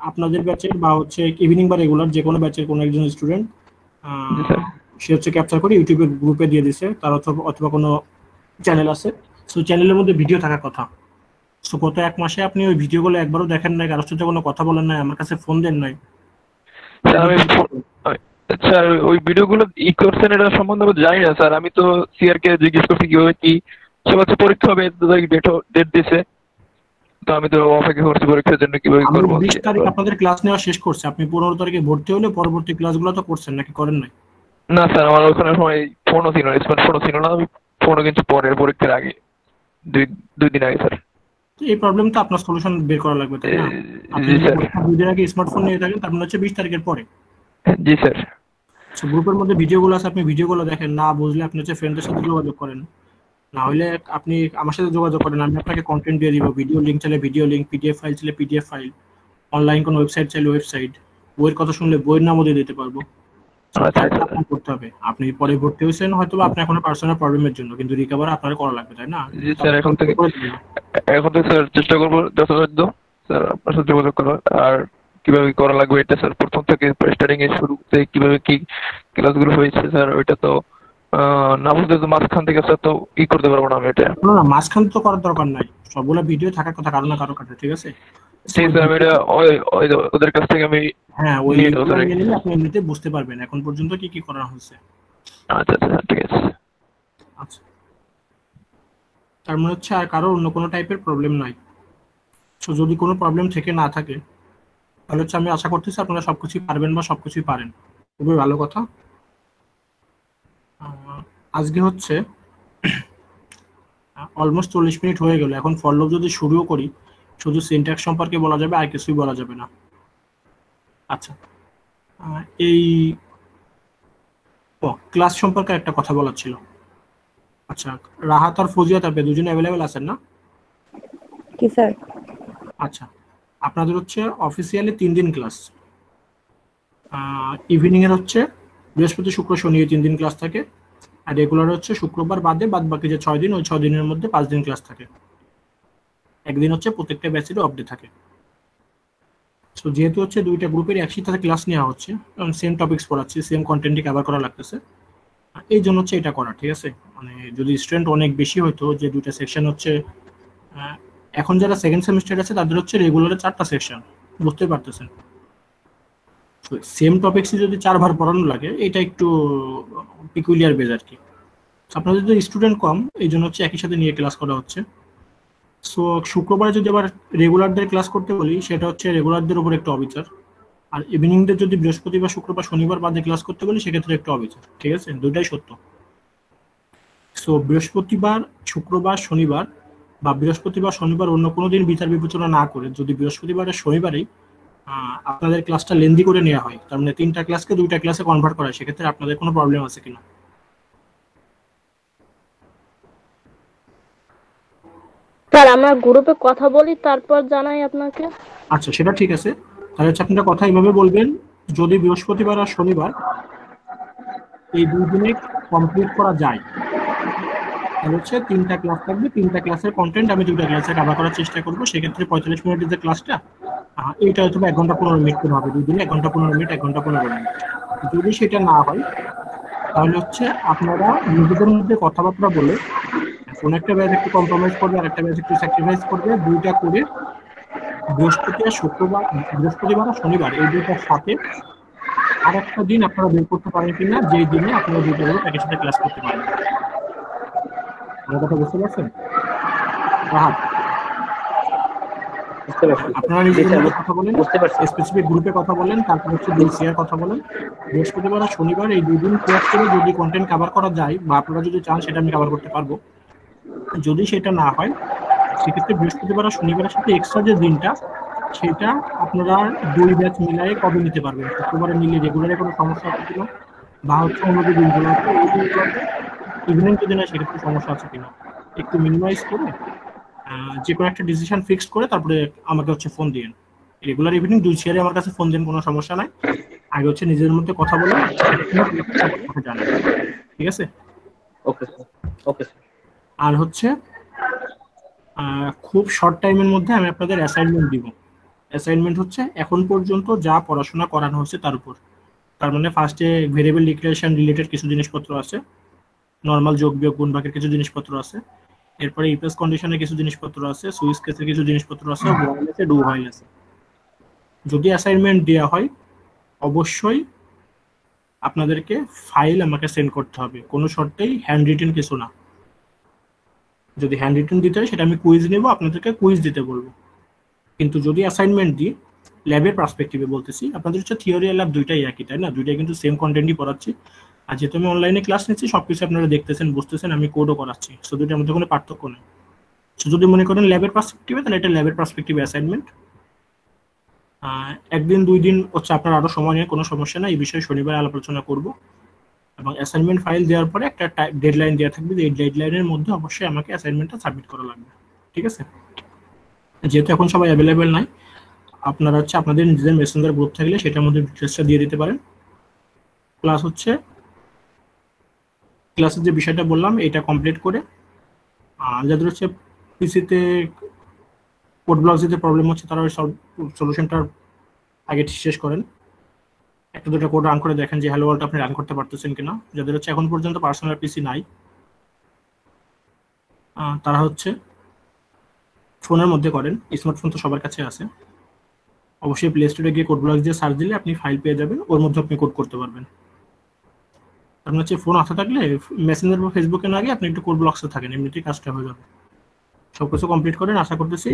আপনাদের ব্যাচের বা হচ্ছে ইভিনিং বা রেগুলার যে কোনো ব্যাচের কোনো একজন স্টুডেন্ট জি স্যার। সে হচ্ছে ক্যাপচার করে ইউটিউবের গ্রুপে দিয়ে দিছে, তার অথবা কোনো চ্যানেল আছে, সো চ্যানেলের মধ্যে ভিডিও থাকার কথা। সো গত 1 মাসে আপনি ওই ভিডিওগুলো একবারও দেখেন নাই, কারোর সাথে কোনো কথা বলেন নাই, আমার কাছে ফোন দেন নাই। স্যার আমি স্যার ওই ভিডিওগুলো ই করছেন এটা সম্বন্ধে আমি জানি না স্যার। আমি তো সিআর কে জিজ্ঞেস করছি কিভাবে কি, সে বলছে পরীক্ষা হবে, ডেট দিছে, তো আমি তো অপেক্ষা করছি পরীক্ষার জন্য কিভাবে আমি করবো। 20 তারিখ আপনাদের ক্লাস নেওয়া শেষ করছি, আপনি 15 তারিখে ভর্তি হলে পরবর্তী ক্লাসগুলো তো করছেন নাকি করেন নাই? না স্যার, আমার ওখানে সময় ফোনও ছিল না, স্মার্টফোনও ছিল না। আমি ফোনও কিনছি পরের পরীক্ষার আগে, দুই দিন আগে স্যার। তো এই প্রবলেমটা আপনার সলিউশন বের করা লাগবে, তাই না? আপনি জি যদি স্যার। পরীক্ষার 2 দিন আগে স্মার্টফোন নিয়ে থাকেন তার মানে হচ্ছে 20 তারিখের পরে। জি স্যার। গ্রুপের মধ্যে ভিডিওগুলো আছে, আপনি ভিডিওগুলো দেখেন, না বুঝলে আপনি হচ্ছে ফ্রেন্ডদের সাথে যোগাযোগ করেন, না হলে আপনি আমার সাথে যোগাযোগ করেন, আমি আপনাকে কন্টেন্ট দিয়ে দিব, ভিডিও লিঙ্ক চাইলে ভিডিও লিঙ্ক, পিডিএফ ফাইল চাইলে পিডিএফ ফাইল, অনলাইন কোনো ওয়েবসাইট চাইলে ওয়েবসাইট, বইয়ের কথা শুনলে বইয়ের নামও দিয়ে দিতে পারবো। আচ্ছা আচ্ছা আপনার করতে হবে, আপনি পরে ভর্তি হয়েছেন হয়তো বা আপনার কোনো পার্সোনাল প্রবলেমের জন্য, কিন্তু রিকভার আপনার করা লাগবে, তাই না? জি স্যার, এখন থেকে স্যার চেষ্টা করবো যথাসাধ্য স্যার আপনার সাথে যোগাযোগ করার। আর কিভাবে কি করা লাগবে এটা স্যার প্রথম থেকে স্টার্টিং এর শুরুতে কিভাবে কি ক্লাসগুলো হয়েছে স্যার ওইটা তো না বুঝলে তো মাঝখান থেকে স্যার তো করতে পারবো না আমি এটা। না না, মাঝখান তো করার দরকার নাই, সবগুলো ভিডিও থাকার কথা কারো না কারো কাছে, ঠিক আছে? ঠিক স্যার, আমি এটা ওদের কাছ থেকে আমি হ্যাঁ, ওই নিয়ে নেবো স্যার। নিয়ে নিলে আপনি এমনিতে বুঝতে পারবেন এখন পর্যন্ত কি কি করা হয়েছে। আচ্ছা আচ্ছা ঠিক আছে। আচ্ছা, তার মানে হচ্ছে আর কারো অন্য কোনো টাইপের প্রবলেম নাই। সো যদি কোনো প্রবলেম থেকে না থাকে তাহলে হচ্ছে আমি আশা করতেছি আপনারা সবকিছুই পারবেন বা সবকিছুই পারেন, খুবই ভালো কথা। আজকে হচ্ছে অলমোস্ট 40 মিনিট হয়ে গেল, এখন ফলো যদি শুরুও করি শুধু সিনট্যাক্স সম্পর্কে বলা যাবে, আর কিছুই বলা যাবে না। আচ্ছা, এই ক্লাস সম্পর্কে একটা কথা বলার ছিল। আচ্ছা, রাহাত আর ফজিয়াত আপনি দুজনে অ্যাভেলেবেল আছেন না? কি স্যার? আচ্ছা, আপনাদের হচ্ছে অফিসিয়ালি 3 দিন ক্লাস, ইভিনিং এর হচ্ছে বৃহস্পতি শুক্র শনি এই 3 দিন ক্লাস থাকে, আর রেগুলার হচ্ছে শুক্রবার বাদে বাদ বাকি যে 6 দিন, ওই 6 দিনের মধ্যে 5 দিন ক্লাস থাকে, একদিন হচ্ছে প্রত্যেকটা ব্যাচেরও অফ ডে থাকে। সো যেহেতু হচ্ছে দুইটা গ্রুপের একসাথে ক্লাস নেওয়া হচ্ছে, কারণ সেম টপিকস পড়াচ্ছি, সেম কন্টেন্টই কভার করা লাগতেছে, এই জন্য হচ্ছে এটা করা, ঠিক আছে? মানে যদি স্টুডেন্ট অনেক বেশি হতো, যে দুইটা সেকশন হচ্ছে এখন যারা সেকেন্ড সেমিস্টার আছে তাদের হচ্ছে রেগুলারে 4টা সেকশন, বুঝতে পারতেছেন? সেম টপিকসই যদি 4 বার পড়ানো লাগে এটা একটু পিকুলিয়ার বেজ আর কি। আপনাদের যদি স্টুডেন্ট কম এই জন্য হচ্ছে একই সাথে নিয়ে ক্লাস করা হচ্ছে। সো শুক্রবারে যদি আবার রেগুলারদের ক্লাস করতে বলি সেটা হচ্ছে রেগুলারদের উপর একটু অবিচার, আর ইভিনিংদের যদি বৃহস্পতিবার শুক্রবার শনিবার বাদে ক্লাস করতে বলি সেক্ষেত্রে একটু অবিচার, ঠিক আছে? দুইটাই সত্য। সো বৃহস্পতিবার শুক্রবার শনিবার বা বৃহস্পতিবার শনিবার অন্য কোনো দিন বিচার বিবেচনা না করে যদি বৃহস্পতিবার আর শনিবারেই আপনাদের ক্লাসটা লেন্দি করে নেওয়া হয়, তার মানে 3টা ক্লাসকে 2টা ক্লাসে কনভার্ট করা হয়, সেক্ষেত্রে আপনাদের কোনো প্রবলেম আছে কিনা? স্যার আমরা গ্রুপে কথা বলি তারপর জানাই আপনাকে। আচ্ছা, সেটা ঠিক আছে, তাহলে হচ্ছে আপনারা কথা এইভাবে বলবেন, যদি বৃহস্পতিবার আর শনিবার এই 2 দিনে কমপ্লিট করা যায় তাহলে হচ্ছে 3টা ক্লাস থাকবে, 3টা ক্লাসের কন্টেন্ট আমি 2টা ক্লাসে কভার করার চেষ্টা করবো, সেক্ষেত্রে 45 মিনিটের যে ক্লাসটা এইটা হয়তো 1 ঘন্টা 15 মিনিট করে হবে, 2 দিনে 1 ঘন্টা 15 মিনিট, 1 ঘন্টা 15 মিনিট। যদি সেটা না হয় তাহলে হচ্ছে আপনারা নিজেদের মধ্যে কথাবার্তা বলে কোন একটা ব্যাচ একটু কম্প্রোমাইজ করবে আর একটা ব্যাচ একটু স্যাক্রিফাইস করবে, দুইটা করে বৃহস্পতিবার আর শনিবার এই দুইটার সাথে আর একটা দিন আপনারা বের করতে পারেন কিনা যেই দিনে আপনারা দুইটা গ্রুপ একই সাথে ক্লাস করতে পারেন। আমার কথা বুঝতে পারছেন? রাহাত, বুঝতে পারছি। আপনারা নিজেদের মধ্যে কথা বলেন, বুঝতে পারছি। স্পেসিফিক গ্রুপে কথা বলেন, তারপর হচ্ছে সিআর কথা বলেন। বৃহস্পতিবার আর শনিবার এই 2 দিন ক্লাস করে যদি কন্টেন্ট কভার করা যায় বা আপনারা যদি চান সেটা আমি কভার করতে পারবো, যদি সেটা না হয় সেক্ষেত্রে বৃহস্পতিবার আর শনিবারের সাথে এক্সট্রা যে দিনটা সেটা আপনারা 2 ব্যাচ মিলাই কবে নিতে পারবেন, শুক্রবারে নিলে রেগুলারে কোনো সমস্যা আছে কিনা, বা হচ্ছে অন্য যে দিনগুলো আছে এই দিনগুলোতে ইভিনিং যদি না সেক্ষেত্রে সমস্যা আছে কিনা, একটু মিনিমাইজ করে যে কোনো একটা ডিসিশন ফিক্সড করে তারপরে আমাকে হচ্ছে ফোন দিন। রেগুলার ইভিনিং 2 শেয়ারে আমার কাছে ফোন দিন, কোনো সমস্যা নাই। আগে হচ্ছে নিজেদের মধ্যে কথা বলে জানান, ঠিক আছে? Okay sir, okay sir. আর হচ্ছে খুব শর্ট টাইমের মধ্যে আমি আপনাদের অ্যাসাইনমেন্ট দিব। অ্যাসাইনমেন্ট হচ্ছে এখন পর্যন্ত যা পড়াশোনা করানো হচ্ছে তার উপর, তার মানে ফার্স্টে ভেরিয়েবল ডিক্লারেশন রিলেটেড কিছু জিনিসপত্র আছে, নর্মাল যোগ বিয়োগ গুণ ভাগের কিছু জিনিসপত্র আছে, এরপরে ইফ কন্ডিশনের কিছু জিনিসপত্র আছে, সুইচ কেসের কিছু জিনিসপত্র আছে, হোয়াইল আছে, ডু হোয়াইল আছে। যদি অ্যাসাইনমেন্ট দেওয়া হয় অবশ্যই আপনাদেরকে ফাইল আমাকে সেন্ড করতে হবে, কোনো শর্তেই হ্যান্ড রিটেন কিছু না। যদি হ্যান্ড রিটেন দিতে হয় সেটা আমি কুইজ নেব, আপনাদেরকে কুইজ দিতে বলবো। কিন্তু যদি অ্যাসাইনমেন্ট দিই ল্যাবের পার্সপেক্টিভে বলতেছি, আপনাদের হচ্ছে থিওরি আর ল্যাব দুইটাই একই, তাই না? দুইটাই কিন্তু সেম কন্টেন্টই পড়াচ্ছি, আর যেহেতু আমি অনলাইনে ক্লাস নিচ্ছি সবকিছু আপনারা দেখতেছেন বুঝতেছেন, আমি কোডও করাচ্ছি, সো দুইটার মধ্যে কোনো পার্থক্য নেই। সো যদি মনে করেন ল্যাবের পার্সপেক্টিভে তাহলে এটা ল্যাবের পার্সপেক্টিভে অ্যাসাইনমেন্ট। 1 দিন 2 দিন হচ্ছে আপনার আরো সময় নিয়ে কোনো সমস্যা নাই, এই বিষয়ে শনিবার আলোচনা করব। এবং অ্যাসাইনমেন্ট ফাইল দেওয়ার পরে একটা ডেডলাইন দেওয়া থাকবে, যে এই ডেডলাইনের মধ্যে অবশ্যই আমাকে অ্যাসাইনমেন্টটা সাবমিট করা লাগবে। ঠিক আছে? যেহেতু এখন সবাই অ্যাভেলেবেল নাই, আপনারা হচ্ছে আপনাদের নিজেদের মেসেঞ্জার গ্রুপ থাকলে সেটার মধ্যে ডিটেলসটা দিয়ে দিতে পারেন। প্লাস হচ্ছে ক্লাসের যে বিষয়টা বললাম এটা কমপ্লিট করে যাদের হচ্ছে পিসিতে কোড ব্লক দিতে প্রবলেম হচ্ছে তারা ওই সলিউশনটা আগে শেষ করেন, একটা দুটো কোড রান করে দেখেন যে হ্যালো ওয়ার্ল্ড আপনি রান করতে পারতেছেন কিনা। যাদের হচ্ছে এখন পর্যন্ত পার্সোনাল পিসি নাই তারা হচ্ছে ফোনের মধ্যে করেন, স্মার্টফোন তো সবার কাছে আছে। অবশ্যই প্লে স্টোরে গিয়ে কোড ব্লক দিয়ে সার্চ দিলে আপনি ফাইল পেয়ে যাবেন, ওর মধ্যে আপনি কোড করতে পারবেন। আপনার হচ্ছে ফোন হাতে থাকলে মেসেঞ্জার বা ফেসবুকে না গিয়ে আপনি একটু কোড ব্লকসে থাকেন, এমনিতেই কাজটা হয়ে যাবে। সবকিছু কমপ্লিট করেন আশা করতেছি।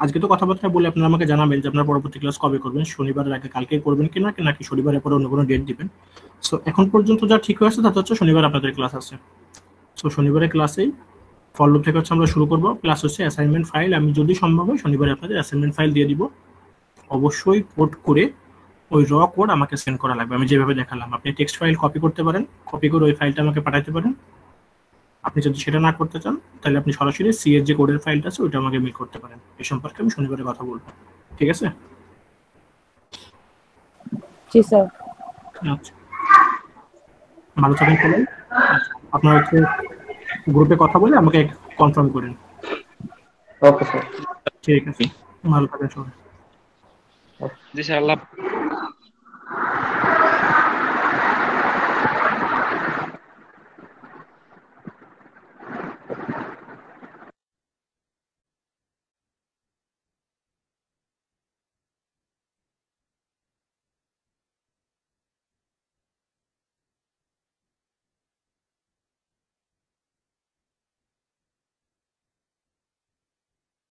আজকে তো কথাবার্তা বলে আপনারা আমাকে জানাবেন যে আপনার পরবর্তী ক্লাস কবে করবেন, শনিবারের আগে কালকে করবেন কিনা, নাকি শনিবারের পরে অন্য কোনো ডেট দিবেন। সো এখন পর্যন্ত যা ঠিক হয়েছে তাতে হচ্ছে শনিবার আপনাদের ক্লাস আছে। সো শনিবারের ক্লাসেই ফলো থেকে হচ্ছে আমরা শুরু করবো। প্লাস হচ্ছে অ্যাসাইনমেন্ট ফাইল আমি যদি সম্ভব হয় শনিবারে আপনাদের অ্যাসাইনমেন্ট ফাইল দিয়ে দিব। অবশ্যই কোড করে ওই র কোড আমাকে সেন্ড করা লাগবে, আমি যেভাবে দেখালাম। আপনি টেক্সট ফাইল কপি করতে পারেন, কপি করে ওই ফাইলটা আমাকে পাঠাতে পারেন। আপনি যদি সেটা না করতে চান তাহলে আপনি সরাসরি সি এর যে কোডের ফাইলটা আছে ওইটা আমাকে মেল করতে পারেন। এই সম্পর্কে আমি শনিবারে কথা বলবো। ঠিক আছে? জি স্যার। আচ্ছা, ভালো থাকেন সবাই। আপনার হচ্ছে গ্রুপে কথা বলে আমাকে কনফার্ম করেন। Okay sir. ঠিক আছে, ভালো থাকেন সবাই। জি স্যার, আল্লাহ